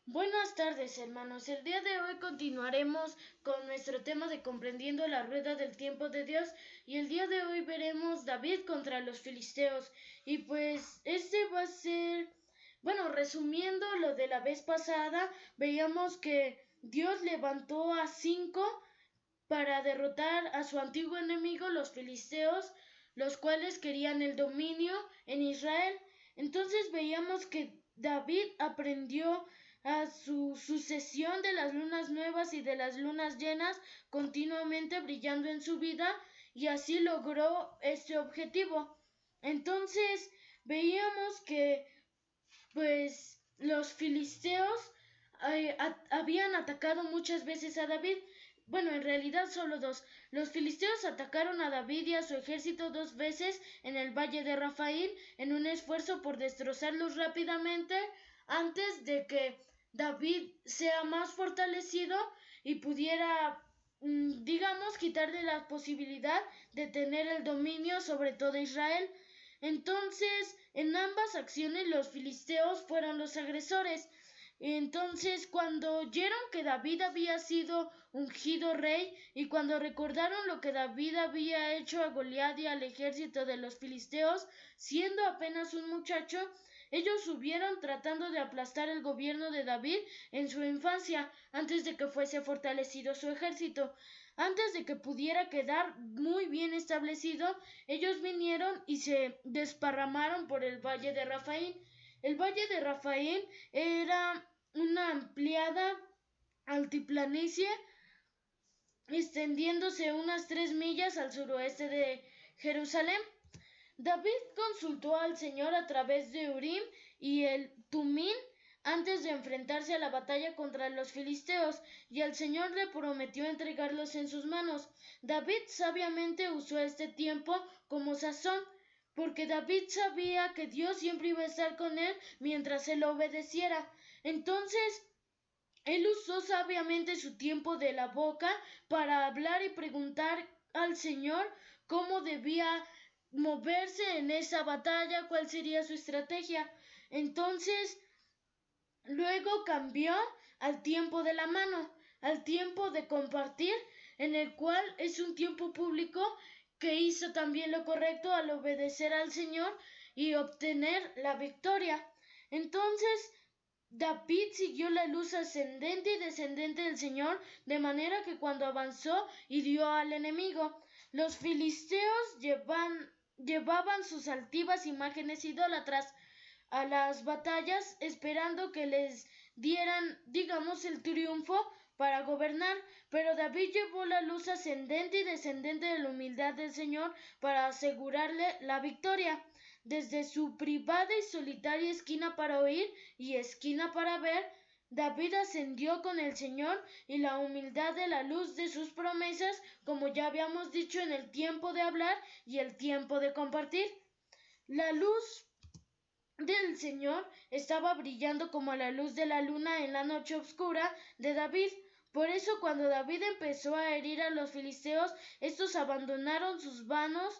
Buenas tardes, hermanos. El día de hoy continuaremos con nuestro tema de comprendiendo la rueda del tiempo de Dios y el día de hoy veremos David contra los filisteos y pues este va a ser, resumiendo lo de la vez pasada, veíamos que Dios levantó a 5 para derrotar a su antiguo enemigo, los filisteos, los cuales querían el dominio en Israel. Entonces veíamos que David aprendió a su sucesión de las lunas nuevas y de las lunas llenas continuamente brillando en su vida y así logró este objetivo. Entonces veíamos que pues los filisteos habían atacado muchas veces a David. Bueno, en realidad solo dos. Los filisteos atacaron a David y a su ejército 2 veces en el valle de Rafaín en un esfuerzo por destrozarlos rápidamente antes de que David sea más fortalecido y pudiera, digamos, quitarle la posibilidad de tener el dominio sobre todo Israel. Entonces, en ambas acciones los filisteos fueron los agresores. Entonces, cuando oyeron que David había sido ungido rey y cuando recordaron lo que David había hecho a Goliat y al ejército de los filisteos, siendo apenas un muchacho, ellos subieron tratando de aplastar el gobierno de David en su infancia, antes de que fuese fortalecido su ejército. Antes de que pudiera quedar muy bien establecido, ellos vinieron y se desparramaron por el valle de Rafaín. El valle de Rafaín era una ampliada altiplanicie extendiéndose unas 3 millas al suroeste de Jerusalén. David consultó al Señor a través de Urim y el Tumín antes de enfrentarse a la batalla contra los filisteos, y el Señor le prometió entregarlos en sus manos. David sabiamente usó este tiempo como sazón, porque David sabía que Dios siempre iba a estar con él mientras él obedeciera. Entonces, él usó sabiamente su tiempo de la boca para hablar y preguntar al Señor cómo debía moverse en esa batalla, cuál sería su estrategia. Entonces, luego cambió al tiempo de la mano, al tiempo de compartir, en el cual es un tiempo público que hizo también lo correcto al obedecer al Señor y obtener la victoria. Entonces, David siguió la luz ascendente y descendente del Señor, de manera que cuando avanzó hirió al enemigo. Los filisteos llevaban sus altivas imágenes idólatras a las batallas, esperando que les dieran, digamos, el triunfo para gobernar, pero David llevó la luz ascendente y descendente de la humildad del Señor para asegurarle la victoria. Desde su privada y solitaria esquina para oír y esquina para ver, David ascendió con el Señor y la humildad de la luz de sus promesas, como ya habíamos dicho en el tiempo de hablar y el tiempo de compartir. La luz del Señor estaba brillando como la luz de la luna en la noche oscura de David. Por eso cuando David empezó a herir a los filisteos, estos abandonaron sus vanos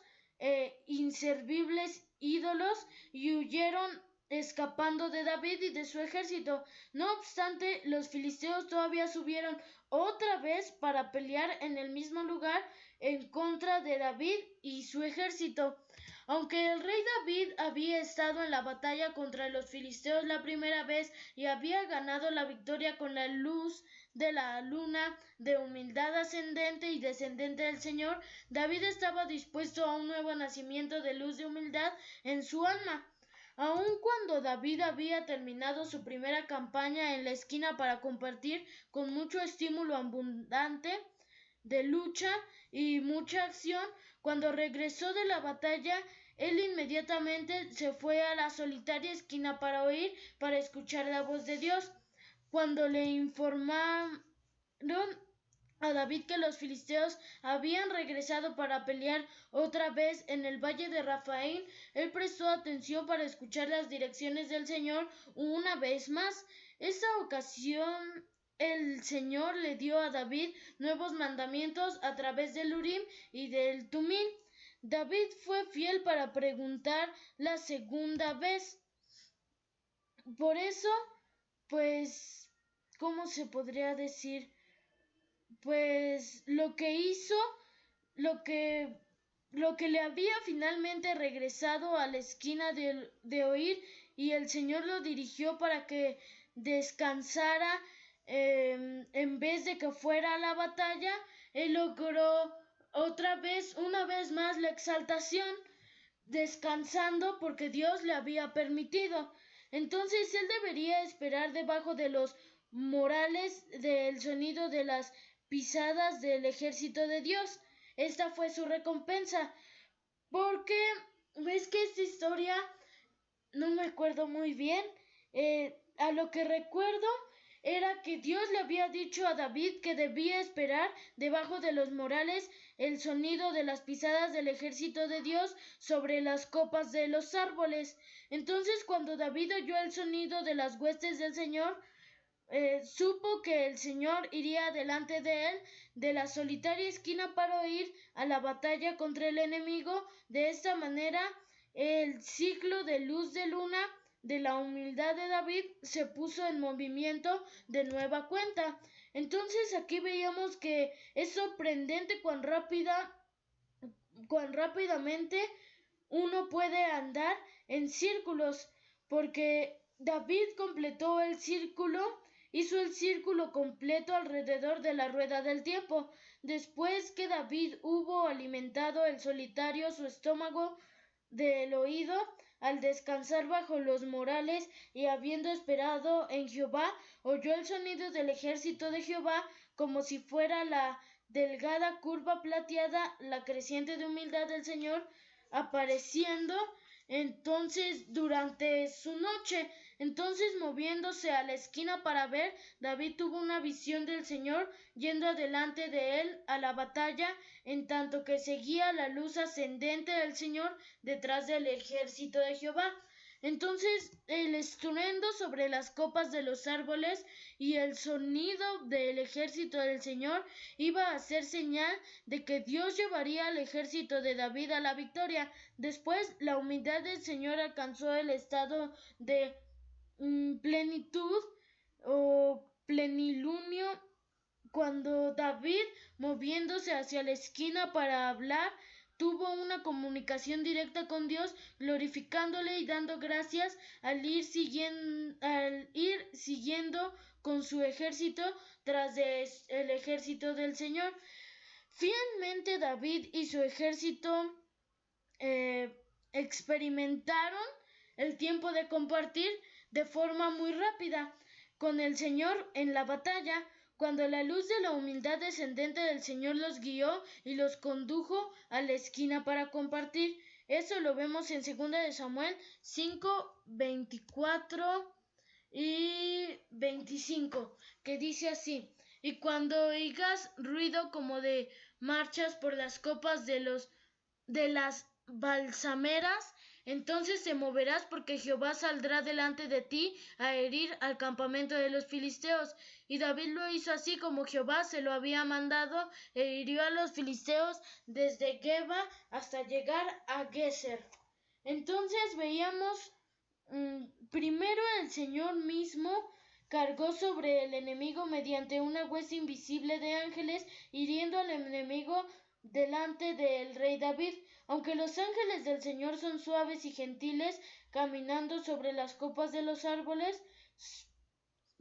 inservibles ídolos y huyeron escapando de David y de su ejército. No obstante, los filisteos todavía subieron otra vez para pelear en el mismo lugar en contra de David y su ejército. Aunque el rey David había estado en la batalla contra los filisteos la primera vez y había ganado la victoria con la luz de la luna de humildad ascendente y descendente del Señor, David estaba dispuesto a un nuevo nacimiento de luz de humildad en su alma. Aun cuando David había terminado su primera campaña en la esquina para compartir con mucho estímulo abundante de lucha y mucha acción, cuando regresó de la batalla, él inmediatamente se fue a la solitaria esquina para oír, para escuchar la voz de Dios. Cuando le informaron a David que los filisteos habían regresado para pelear otra vez en el valle de Rafaín, él prestó atención para escuchar las direcciones del Señor una vez más. Esta ocasión el Señor le dio a David nuevos mandamientos a través del Urim y del Tumín. David fue fiel para preguntar la segunda vez. Por eso, pues ¿cómo se podría decir? Pues lo que hizo, lo que, lo que le había finalmente regresado a la esquina de oír, y el Señor lo dirigió para que descansara en vez de que fuera a la batalla. Él logró una vez más, la exaltación, descansando porque Dios le había permitido. Entonces él debería esperar debajo de los morales del sonido de las pisadas del ejército de Dios. Esta fue su recompensa, porque ves que esta historia no me acuerdo muy bien. A lo que recuerdo era que Dios le había dicho a David que debía esperar debajo de los morales el sonido de las pisadas del ejército de Dios sobre las copas de los árboles. Entonces, cuando David oyó el sonido de las huestes del Señor, supo que el Señor iría delante de él de la solitaria esquina para ir a la batalla contra el enemigo. De esta manera, el ciclo de luz de luna de la humildad de David se puso en movimiento de nueva cuenta. Entonces aquí veíamos que es sorprendente cuán rápidamente uno puede andar en círculos, porque David completó el círculo, hizo el círculo completo alrededor de la rueda del tiempo. Después que David hubo alimentado el solitario su estómago del oído, al descansar bajo los morales y habiendo esperado en Jehová, oyó el sonido del ejército de Jehová, como si fuera la delgada curva plateada, la creciente de humildad del Señor apareciendo entonces durante su noche. Entonces, moviéndose a la esquina para ver, David tuvo una visión del Señor yendo adelante de él a la batalla, en tanto que seguía la luz ascendente del Señor detrás del ejército de Jehová. Entonces el estruendo sobre las copas de los árboles y el sonido del ejército del Señor iba a ser señal de que Dios llevaría al ejército de David a la victoria. Después, la humildad del Señor alcanzó el estado de plenitud o plenilunio cuando David, moviéndose hacia la esquina para hablar, tuvo una comunicación directa con Dios, glorificándole y dando gracias al ir siguiendo con su ejército tras el ejército del Señor. Fielmente David y su ejército experimentaron el tiempo de compartir de forma muy rápida con el Señor en la batalla, cuando la luz de la humildad descendente del Señor los guió y los condujo a la esquina para compartir. Eso lo vemos en 2 de Samuel 5, 24 y 25, que dice así: y cuando oigas ruido como de marchas por las copas de las balsameras, entonces te moverás, porque Jehová saldrá delante de ti a herir al campamento de los filisteos. Y David lo hizo así como Jehová se lo había mandado, e hirió a los filisteos desde Geba hasta llegar a Geser. Entonces veíamos, primero el Señor mismo cargó sobre el enemigo mediante una hueste invisible de ángeles, hiriendo al enemigo delante del rey David. Aunque los ángeles del Señor son suaves y gentiles, caminando sobre las copas de los árboles,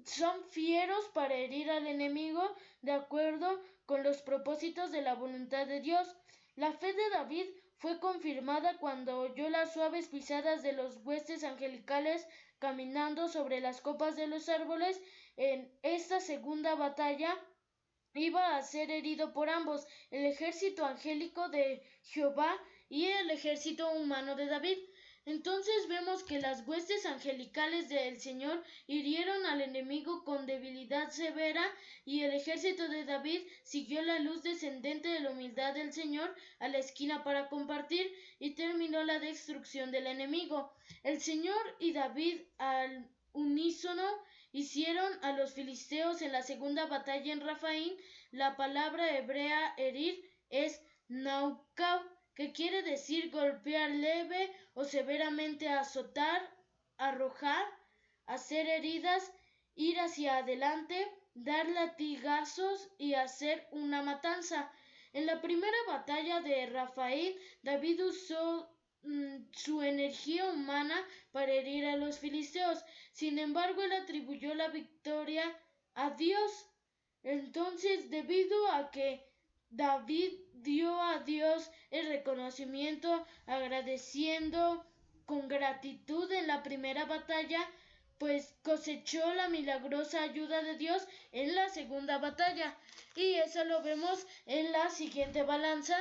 son fieros para herir al enemigo de acuerdo con los propósitos de la voluntad de Dios. La fe de David fue confirmada cuando oyó las suaves pisadas de los huestes angelicales caminando sobre las copas de los árboles. En esta segunda batalla iba a ser herido por ambos, el ejército angélico de Jehová y el ejército humano de David. Entonces vemos que las huestes angelicales del Señor hirieron al enemigo con debilidad severa, y el ejército de David siguió la luz descendente de la humildad del Señor a la esquina para compartir, y terminó la destrucción del enemigo. El Señor y David al unísono hicieron a los filisteos en la segunda batalla en Rafaín. La palabra hebrea herir es naukau, que quiere decir golpear leve o severamente, azotar, arrojar, hacer heridas ir hacia adelante, dar latigazos y hacer una matanza. En la primera batalla de Rafael, David usó su energía humana para herir a los filisteos. Sin embargo, él atribuyó la victoria a Dios. Entonces, debido a que David dio a Dios el reconocimiento agradeciendo con gratitud en la primera batalla, pues cosechó la milagrosa ayuda de Dios en la segunda batalla. Y eso lo vemos en la siguiente balanza,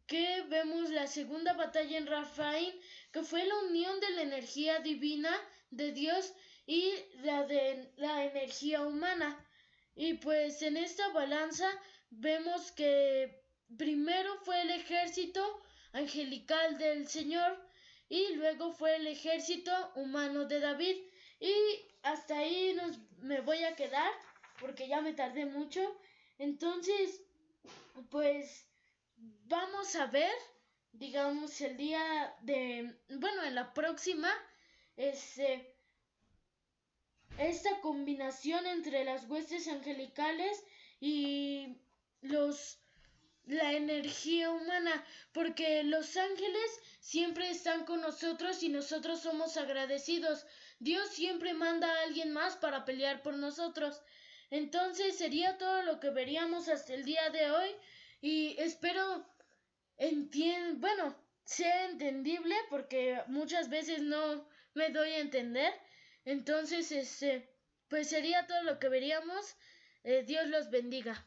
que vemos la segunda batalla en Rafael, que fue la unión de la energía divina de Dios y la de la energía humana. Y pues en esta balanza vemos que primero fue el ejército angelical del Señor y luego fue el ejército humano de David. Y hasta ahí me voy a quedar porque ya me tardé mucho. Entonces, pues vamos a ver, digamos, el día de, bueno, en la próxima, esta combinación entre las huestes angelicales y la energía humana, porque los ángeles siempre están con nosotros y nosotros somos agradecidos. Dios siempre manda a alguien más para pelear por nosotros. Entonces sería todo lo que veríamos hasta el día de hoy y espero sea entendible porque muchas veces no me doy a entender. Entonces, pues sería todo lo que veríamos. Dios los bendiga.